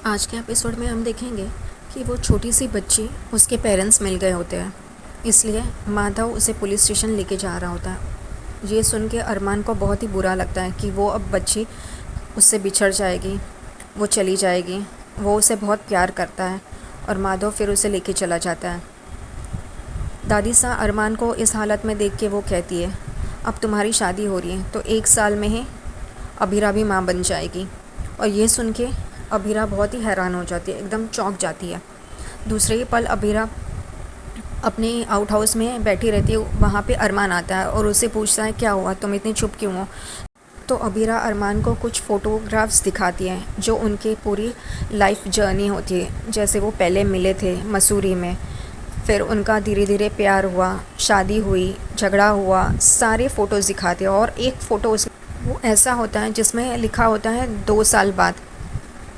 आज के एपिसोड में हम देखेंगे कि वो छोटी सी बच्ची उसके पेरेंट्स मिल गए होते हैं, इसलिए माधव उसे पुलिस स्टेशन लेके जा रहा होता है। ये सुन के अरमान को बहुत ही बुरा लगता है कि वो अब बच्ची उससे बिछड़ जाएगी, वो चली जाएगी। वो उसे बहुत प्यार करता है और माधव फिर उसे लेके चला जाता है। दादी सा अरमान को इस हालत में देख के वो कहती है, अब तुम्हारी शादी हो रही है तो 1 साल में ही अभीरा भी माँ बन जाएगी। और ये सुन के अभीरा बहुत ही हैरान हो जाती है, एकदम चौंक जाती है। दूसरे ही पल अभीरा अपने आउट हाउस में बैठी रहती है। वहाँ पे अरमान आता है और उससे पूछता है, क्या हुआ, तुम इतनी चुप क्यों हो। तो अभीरा अरमान को कुछ फ़ोटोग्राफ्स दिखाती है जो उनकी पूरी लाइफ जर्नी होती है। जैसे वो पहले मिले थे मसूरी में, फिर उनका धीरे धीरे प्यार हुआ, शादी हुई, झगड़ा हुआ, सारे फ़ोटोज़ दिखाते हैं। और एक फ़ोटो वो ऐसा होता है जिसमें लिखा होता है 2 साल बाद।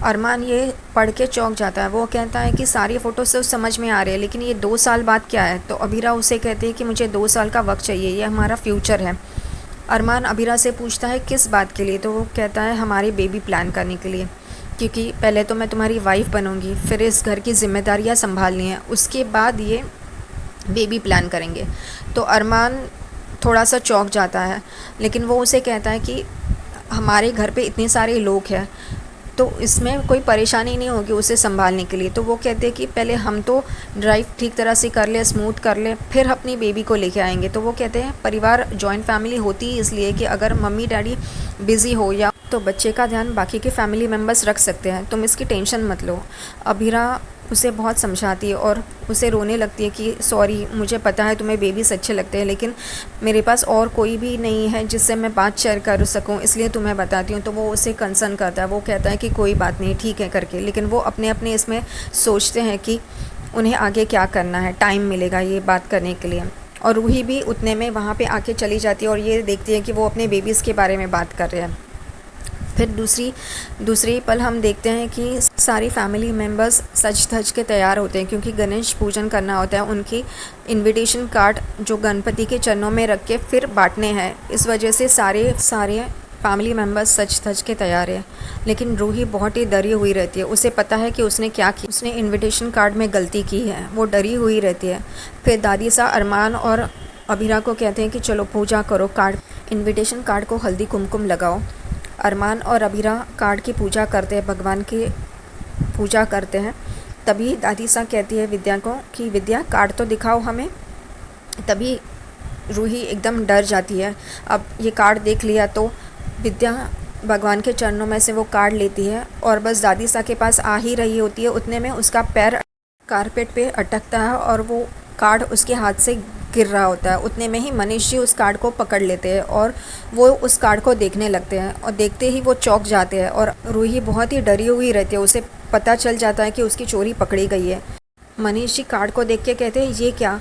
अरमान ये पढ़ के चौंक जाता है। वो कहता है कि सारी फ़ोटो से समझ में आ रही है, लेकिन ये 2 साल बाद क्या है। तो अभीरा उसे कहती है कि मुझे 2 साल का वक्त चाहिए, ये हमारा फ्यूचर है। अरमान अभीरा से पूछता है किस बात के लिए। तो वो कहता है हमारी बेबी प्लान करने के लिए, क्योंकि पहले तो मैं तुम्हारी वाइफ़ बनूंगी, फिर इस घर की जिम्मेदारियाँ संभालनी है, उसके बाद ये बेबी प्लान करेंगे। तो अरमान थोड़ा सा चौंक जाता है, लेकिन वो उसे कहता है कि हमारे घर पे इतने सारे लोग हैं तो इसमें कोई परेशानी नहीं होगी उसे संभालने के लिए। तो वो कहते हैं कि पहले हम तो ड्राइव ठीक तरह से कर ले, स्मूथ कर ले, फिर अपनी बेबी को लेके आएंगे। तो वो कहते हैं परिवार जॉइंट फैमिली होती है इसलिए कि अगर मम्मी डैडी बिज़ी हो या तो बच्चे का ध्यान बाकी के फैमिली मेम्बर्स रख सकते हैं, तुम इसकी टेंशन मत लो। अभीरा उसे बहुत समझाती है और उसे रोने लगती है कि सॉरी, मुझे पता है तुम्हें बेबीज़ अच्छे लगते हैं, लेकिन मेरे पास और कोई भी नहीं है जिससे मैं बात शेयर कर सकूं, इसलिए तुम्हें बताती हूँ। तो वो उसे कंसर्न करता है। वो कहता है कि कोई बात नहीं, ठीक है करके। लेकिन वो अपने अपने इसमें सोचते हैं कि उन्हें आगे क्या करना है, टाइम मिलेगा ये बात करने के लिए। और रूही भी उतने में वहाँ पर आके चली जाती है और ये देखती है कि वो अपने बेबीज़ के बारे में बात कर रहे हैं। फिर दूसरी पल हम देखते हैं कि सारी फैमिली मेम्बर्स सज धज के तैयार होते हैं, क्योंकि गणेश पूजन करना होता है। उनकी इनविटेशन कार्ड जो गणपति के चरणों में रख के फिर बांटने हैं, इस वजह से सारे फैमिली मेम्बर्स सज धज के तैयार है। लेकिन रूही बहुत ही डरी हुई रहती है। उसे पता है कि उसने क्या किया, उसने इन्विटेशन कार्ड में गलती की है। वो डरी हुई रहती है। फिर दादी सा अरमान और अभीरा को कहते हैं कि चलो पूजा करो, इन्विटेशन कार्ड को हल्दी कुमकुम लगाओ। अरमान और अभीरा कार्ड की पूजा करते हैं, भगवान की पूजा करते हैं। तभी दादी सा कहती है विद्या को कि विद्या कार्ड तो दिखाओ हमें। तभी रूही एकदम डर जाती है। अब ये कार्ड देख लिया तो विद्या भगवान के चरणों में से वो कार्ड लेती है और बस दादी सा के पास आ ही रही होती है। उतने में उसका पैर कारपेट पे अटकता है और वो कार्ड उसके हाथ से गिर रहा होता है। उतने में ही मनीष जी उस कार्ड को पकड़ लेते हैं और वो उस कार्ड को देखने लगते हैं। और देखते ही वो चौंक जाते हैं और रूही बहुत ही डरी हुई रहती है। उसे पता चल जाता है कि उसकी चोरी पकड़ी गई है। मनीष जी कार्ड को देख के कहते हैं, ये क्या,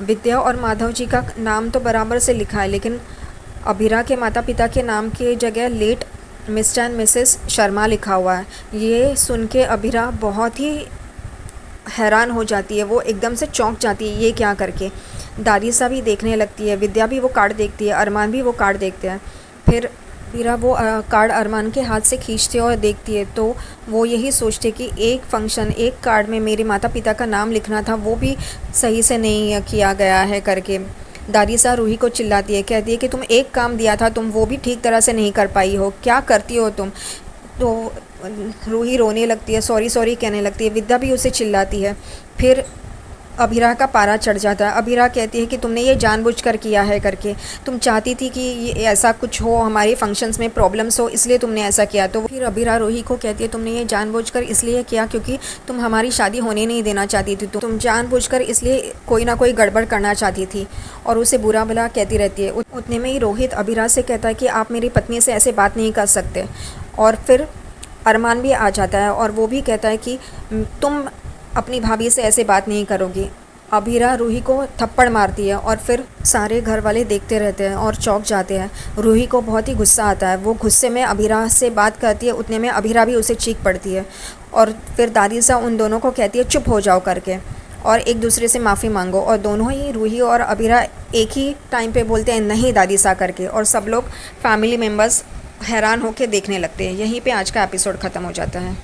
विद्या और माधव जी का नाम तो बराबर से लिखा है, लेकिन अभीरा के माता पिता के नाम की जगह late Mr and Mrs Sharma लिखा हुआ है। ये सुन के अभीरा बहुत ही हैरान हो जाती है। वो एकदम से चौंक जाती है, ये क्या करके। दादी सा भी देखने लगती है, विद्या भी वो कार्ड देखती है, अरमान भी वो कार्ड देखते हैं। फिर वीरा वो कार्ड अरमान के हाथ से खींचती है और देखती है तो वो यही सोचती है कि एक फंक्शन, एक कार्ड में मेरे माता पिता का नाम लिखना था, वो भी सही से नहीं किया गया है करके। दादी सा रूही को चिल्लाती है, कहती है कि तुम एक काम दिया था, तुम वो भी ठीक तरह से नहीं कर पाई हो, क्या करती हो तुम। तो रूही रोने लगती है, सॉरी सॉरी कहने लगती है। विद्या भी उसे चिल्लाती है। फिर अभीरा का पारा चढ़ जाता है। अभीरा कहती है कि तुमने ये जानबूझकर किया है करके, तुम चाहती थी कि ये ऐसा कुछ हो, हमारे फंक्शंस में प्रॉब्लम्स हो, इसलिए तुमने ऐसा किया। तो फिर अभीरा रूही को कहती है तुमने ये जानबूझकर इसलिए किया क्योंकि तुम हमारी शादी होने नहीं देना चाहती थी, तुम जानबूझकर इसलिए कोई ना कोई गड़बड़ करना चाहती थी। और उसे बुरा भला कहती रहती है। उतने में ही रोहित अभीरा से कहता है कि आप मेरी पत्नी से ऐसे बात नहीं कर सकते। और फिर अरमान भी आ जाता है और वो भी कहता है कि तुम अपनी भाभी से ऐसे बात नहीं करोगी। अभीरा रूही को थप्पड़ मारती है और फिर सारे घर वाले देखते रहते हैं और चौंक जाते हैं। रूही को बहुत ही गुस्सा आता है। वो गुस्से में अभीरा से बात करती है। उतने में अभीरा भी उसे चीख पड़ती है और फिर दादी सा उन दोनों को कहती है चुप हो जाओ करके और एक दूसरे से माफ़ी मांगो। और दोनों ही, रूही और अभीरा, एक ही टाइम पे बोलते हैं नहीं दादी सा करके। और सब लोग फैमिली मेम्बर्स हैरान होकर देखने लगते हैं। यहीं पे आज का एपिसोड ख़त्म हो जाता है।